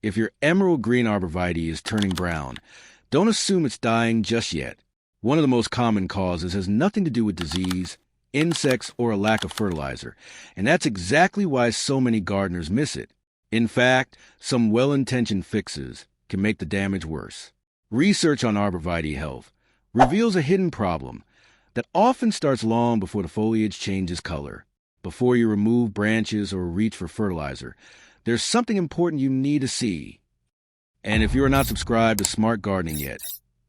If your Emerald Green Arborvitae is turning brown, don't assume it's dying just yet. One of the most common causes has nothing to do with disease, insects, or a lack of fertilizer, and that's exactly why so many gardeners miss it. In fact, some well-intentioned fixes can make the damage worse. Research on arborvitae health reveals a hidden problem that often starts long before the foliage changes color. Before you remove branches or reach for fertilizer, there's something important you need to see. And if you are not subscribed to Smart Gardening yet,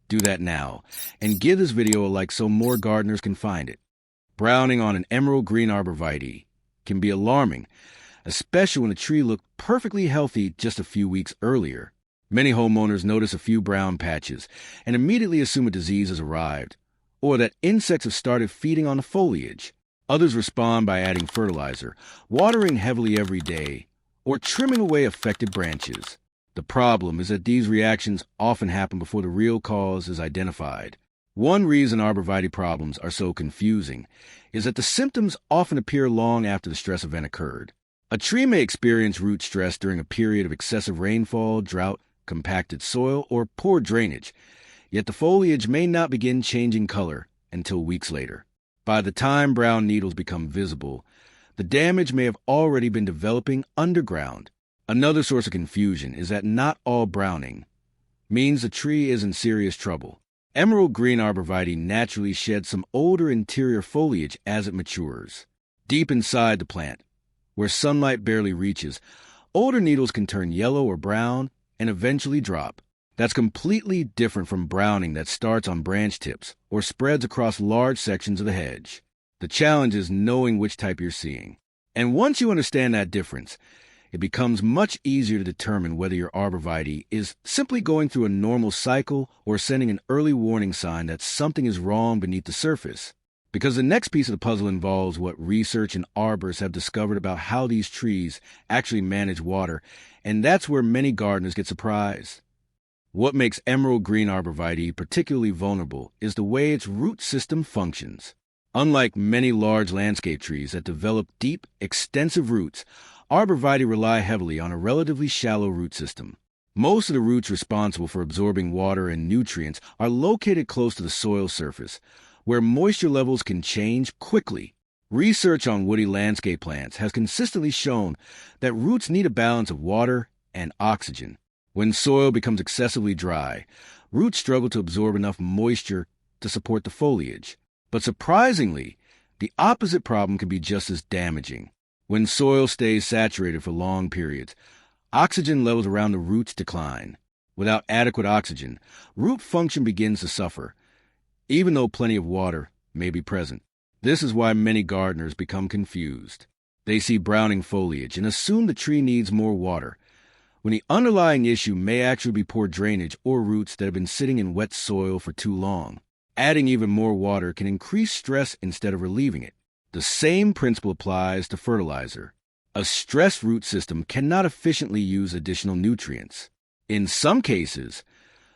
do that now, and give this video a like so more gardeners can find it. Browning on an Emerald Green Arborvitae can be alarming, especially when the tree looked perfectly healthy just a few weeks earlier. Many homeowners notice a few brown patches and immediately assume a disease has arrived, or that insects have started feeding on the foliage. Others respond by adding fertilizer, watering heavily every day, or trimming away affected branches. The problem is that these reactions often happen before the real cause is identified. One reason arborvitae problems are so confusing is that the symptoms often appear long after the stress event occurred. A tree may experience root stress during a period of excessive rainfall, drought, compacted soil, or poor drainage, yet the foliage may not begin changing color until weeks later. By the time brown needles become visible, the damage may have already been developing underground. Another source of confusion is that not all browning means the tree is in serious trouble. Emerald Green Arborvitae naturally sheds some older interior foliage as it matures. Deep inside the plant, where sunlight barely reaches, older needles can turn yellow or brown and eventually drop. That's completely different from browning that starts on branch tips or spreads across large sections of the hedge. The challenge is knowing which type you're seeing. And once you understand that difference, it becomes much easier to determine whether your arborvitae is simply going through a normal cycle or sending an early warning sign that something is wrong beneath the surface. Because the next piece of the puzzle involves what research and arborists have discovered about how these trees actually manage water, and that's where many gardeners get surprised. What makes Emerald Green Arborvitae particularly vulnerable is the way its root system functions. Unlike many large landscape trees that develop deep, extensive roots, arborvitae rely heavily on a relatively shallow root system. Most of the roots responsible for absorbing water and nutrients are located close to the soil surface, where moisture levels can change quickly. Research on woody landscape plants has consistently shown that roots need a balance of water and oxygen. When soil becomes excessively dry, roots struggle to absorb enough moisture to support the foliage. But surprisingly, the opposite problem can be just as damaging. When soil stays saturated for long periods, oxygen levels around the roots decline. Without adequate oxygen, root function begins to suffer, even though plenty of water may be present. This is why many gardeners become confused. They see browning foliage and assume the tree needs more water, when the underlying issue may actually be poor drainage or roots that have been sitting in wet soil for too long. Adding even more water can increase stress instead of relieving it. The same principle applies to fertilizer. A stressed root system cannot efficiently use additional nutrients. In some cases,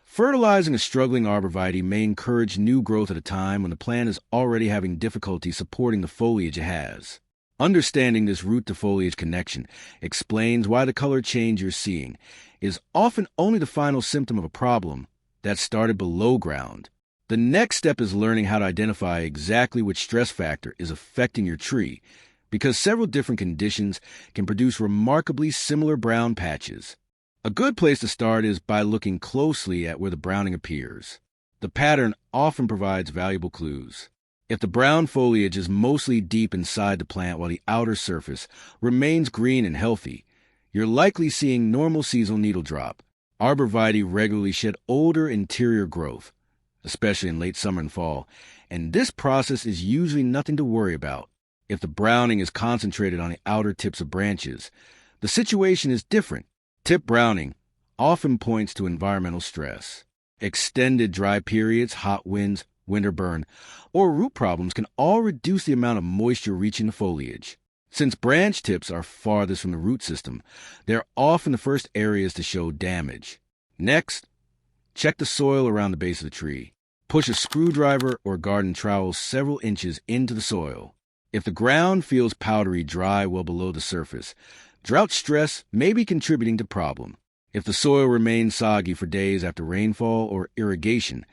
fertilizing a struggling arborvitae may encourage new growth at a time when the plant is already having difficulty supporting the foliage it has. Understanding this root-to-foliage connection explains why the color change you're seeing is often only the final symptom of a problem that started below ground. The next step is learning how to identify exactly which stress factor is affecting your tree, because several different conditions can produce remarkably similar brown patches. A good place to start is by looking closely at where the browning appears. The pattern often provides valuable clues. If the brown foliage is mostly deep inside the plant while the outer surface remains green and healthy, you're likely seeing normal seasonal needle drop. Arborvitae regularly shed older interior growth, especially in late summer and fall, and this process is usually nothing to worry about. If the browning is concentrated on the outer tips of branches, the situation is different. Tip browning often points to environmental stress. Extended dry periods, hot winds, winter burn, or root problems can all reduce the amount of moisture reaching the foliage. Since branch tips are farthest from the root system, they're often the first areas to show damage. Next, check the soil around the base of the tree. Push a screwdriver or garden trowel several inches into the soil. If the ground feels powdery dry well below the surface, drought stress may be contributing to the problem. If the soil remains soggy for days after rainfall or irrigation,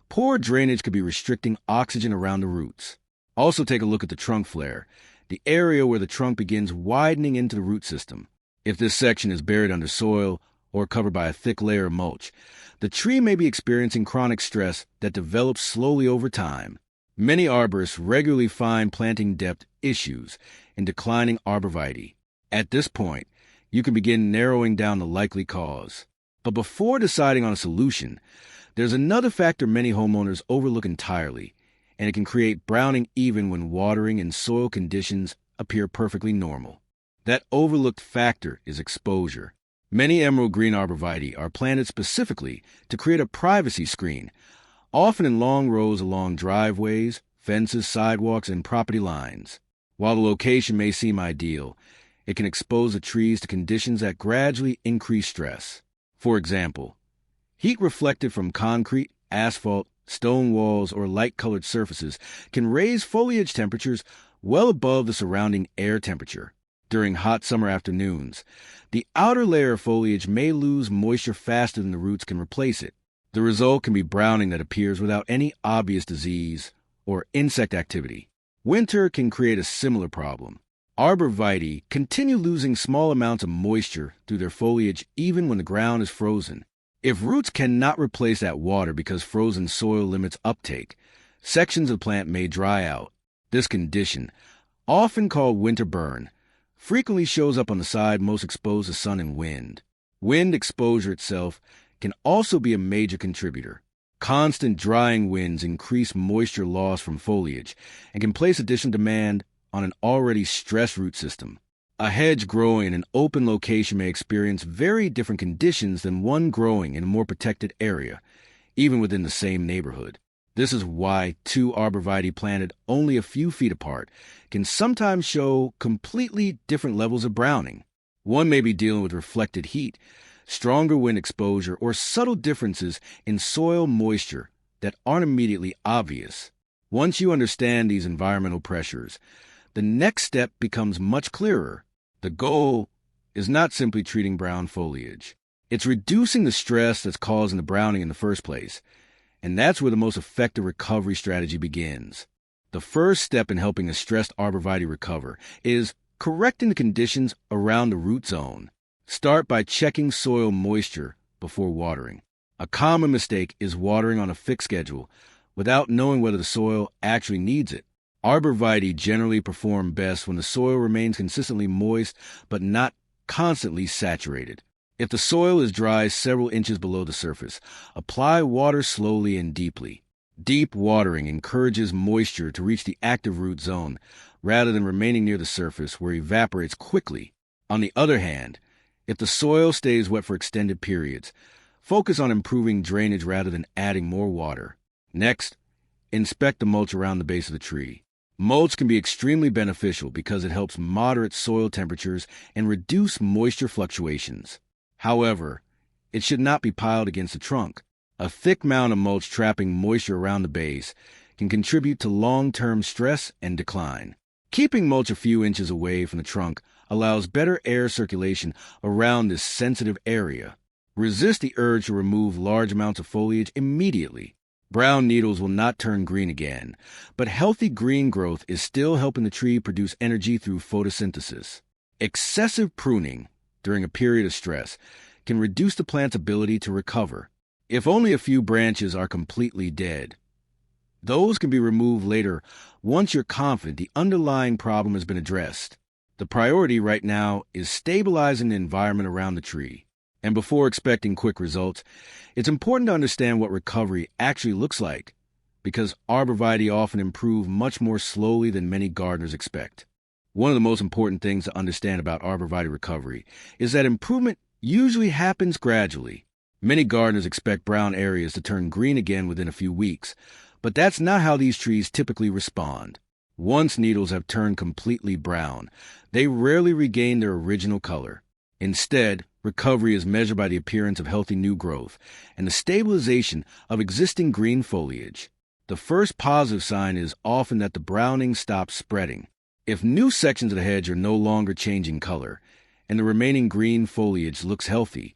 poor drainage could be restricting oxygen around the roots. Also take a look at the trunk flare, the area where the trunk begins widening into the root system. If this section is buried under soil or covered by a thick layer of mulch, the tree may be experiencing chronic stress that develops slowly over time. Many arborists regularly find planting depth issues in declining arborvitae. At this point, you can begin narrowing down the likely cause. But before deciding on a solution, there's another factor many homeowners overlook entirely, and it can create browning even when watering and soil conditions appear perfectly normal. That overlooked factor is exposure. Many emerald green arborvitae are planted specifically to create a privacy screen, often in long rows along driveways, fences, sidewalks, and property lines. While the location may seem ideal, it can expose the trees to conditions that gradually increase stress. For example, heat reflected from concrete, asphalt, stone walls, or light-colored surfaces can raise foliage temperatures well above the surrounding air temperature. During hot summer afternoons, the outer layer of foliage may lose moisture faster than the roots can replace it. The result can be browning that appears without any obvious disease or insect activity. Winter can create a similar problem. Arborvitae continue losing small amounts of moisture through their foliage even when the ground is frozen. If roots cannot replace that water because frozen soil limits uptake, sections of the plant may dry out. This condition, often called winter burn, frequently shows up on the side most exposed to sun and wind. Wind exposure itself can also be a major contributor. Constant drying winds increase moisture loss from foliage and can place additional demand on an already stressed root system. A hedge growing in an open location may experience very different conditions than one growing in a more protected area, even within the same neighborhood. This is why two arborvitae planted only a few feet apart can sometimes show completely different levels of browning. One may be dealing with reflected heat, stronger wind exposure, or subtle differences in soil moisture that aren't immediately obvious. Once you understand these environmental pressures, the next step becomes much clearer. The goal is not simply treating brown foliage. It's reducing the stress that's causing the browning in the first place. And that's where the most effective recovery strategy begins. The first step in helping a stressed arborvitae recover is correcting the conditions around the root zone. Start by checking soil moisture before watering. A common mistake is watering on a fixed schedule without knowing whether the soil actually needs it. Arborvitae generally perform best when the soil remains consistently moist but not constantly saturated. If the soil is dry several inches below the surface, apply water slowly and deeply. Deep watering encourages moisture to reach the active root zone rather than remaining near the surface where it evaporates quickly. On the other hand, if the soil stays wet for extended periods, focus on improving drainage rather than adding more water. Next, inspect the mulch around the base of the tree. Mulch can be extremely beneficial because it helps moderate soil temperatures and reduce moisture fluctuations. However, it should not be piled against the trunk. A thick mound of mulch trapping moisture around the base can contribute to long-term stress and decline. Keeping mulch a few inches away from the trunk allows better air circulation around this sensitive area. Resist the urge to remove large amounts of foliage immediately. Brown needles will not turn green again, but healthy green growth is still helping the tree produce energy through photosynthesis. Excessive pruning during a period of stress can reduce the plant's ability to recover. If only a few branches are completely dead, those can be removed later once you're confident the underlying problem has been addressed. The priority right now is stabilizing the environment around the tree. And before expecting quick results, it's important to understand what recovery actually looks like, because arborvitae often improve much more slowly than many gardeners expect. One of the most important things to understand about arborvitae recovery is that improvement usually happens gradually. Many gardeners expect brown areas to turn green again within a few weeks, but that's not how these trees typically respond. Once needles have turned completely brown, they rarely regain their original color. Instead, recovery is measured by the appearance of healthy new growth and the stabilization of existing green foliage. The first positive sign is often that the browning stops spreading. If new sections of the hedge are no longer changing color and the remaining green foliage looks healthy,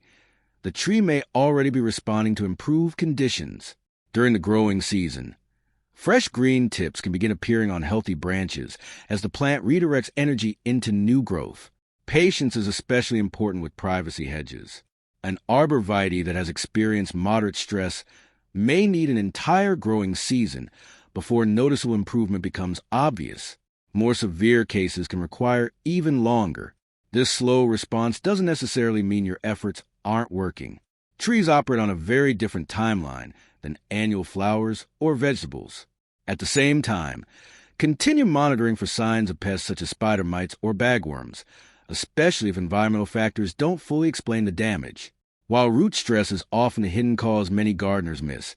the tree may already be responding to improved conditions. During the growing season, fresh green tips can begin appearing on healthy branches as the plant redirects energy into new growth. Patience is especially important with privacy hedges. An arborvitae that has experienced moderate stress may need an entire growing season before noticeable improvement becomes obvious. More severe cases can require even longer. This slow response doesn't necessarily mean your efforts aren't working. Trees operate on a very different timeline than annual flowers or vegetables. At the same time, continue monitoring for signs of pests such as spider mites or bagworms, especially if environmental factors don't fully explain the damage. While root stress is often a hidden cause many gardeners miss,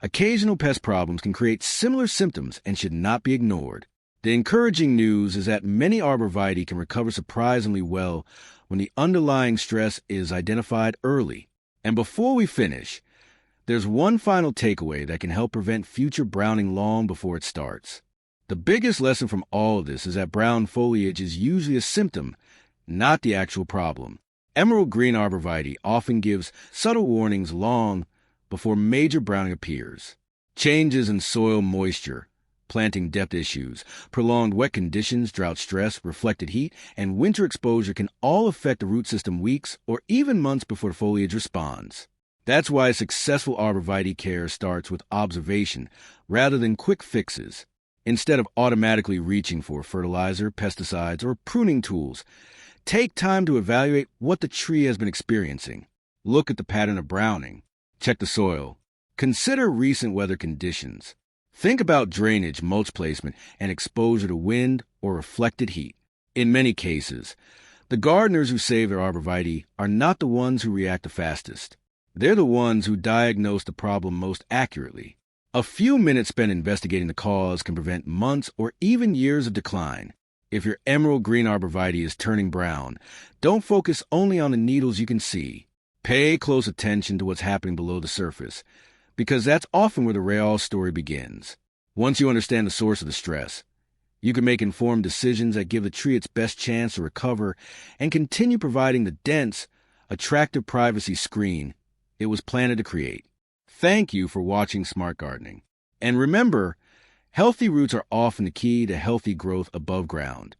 occasional pest problems can create similar symptoms and should not be ignored. The encouraging news is that many arborvitae can recover surprisingly well when the underlying stress is identified early. And before we finish, there's one final takeaway that can help prevent future browning long before it starts. The biggest lesson from all of this is that brown foliage is usually a symptom, not the actual problem. Emerald Green Arborvitae often gives subtle warnings long before major browning appears. Changes in soil moisture, planting depth issues, prolonged wet conditions, drought stress, reflected heat, and winter exposure can all affect the root system weeks or even months before the foliage responds. That's why successful arborvitae care starts with observation rather than quick fixes. Instead of automatically reaching for fertilizer, pesticides, or pruning tools, take time to evaluate what the tree has been experiencing. Look at the pattern of browning. Check the soil. Consider recent weather conditions. Think about drainage, mulch placement, and exposure to wind or reflected heat. In many cases, the gardeners who save their arborvitae are not the ones who react the fastest. They're the ones who diagnose the problem most accurately. A few minutes spent investigating the cause can prevent months or even years of decline. If your emerald green arborvitae is turning brown, don't focus only on the needles you can see. Pay close attention to what's happening below the surface, because that's often where the real story begins. Once you understand the source of the stress, you can make informed decisions that give the tree its best chance to recover and continue providing the dense, attractive privacy screen it was planted to create. Thank you for watching Smart Gardening. And remember, healthy roots are often the key to healthy growth above ground.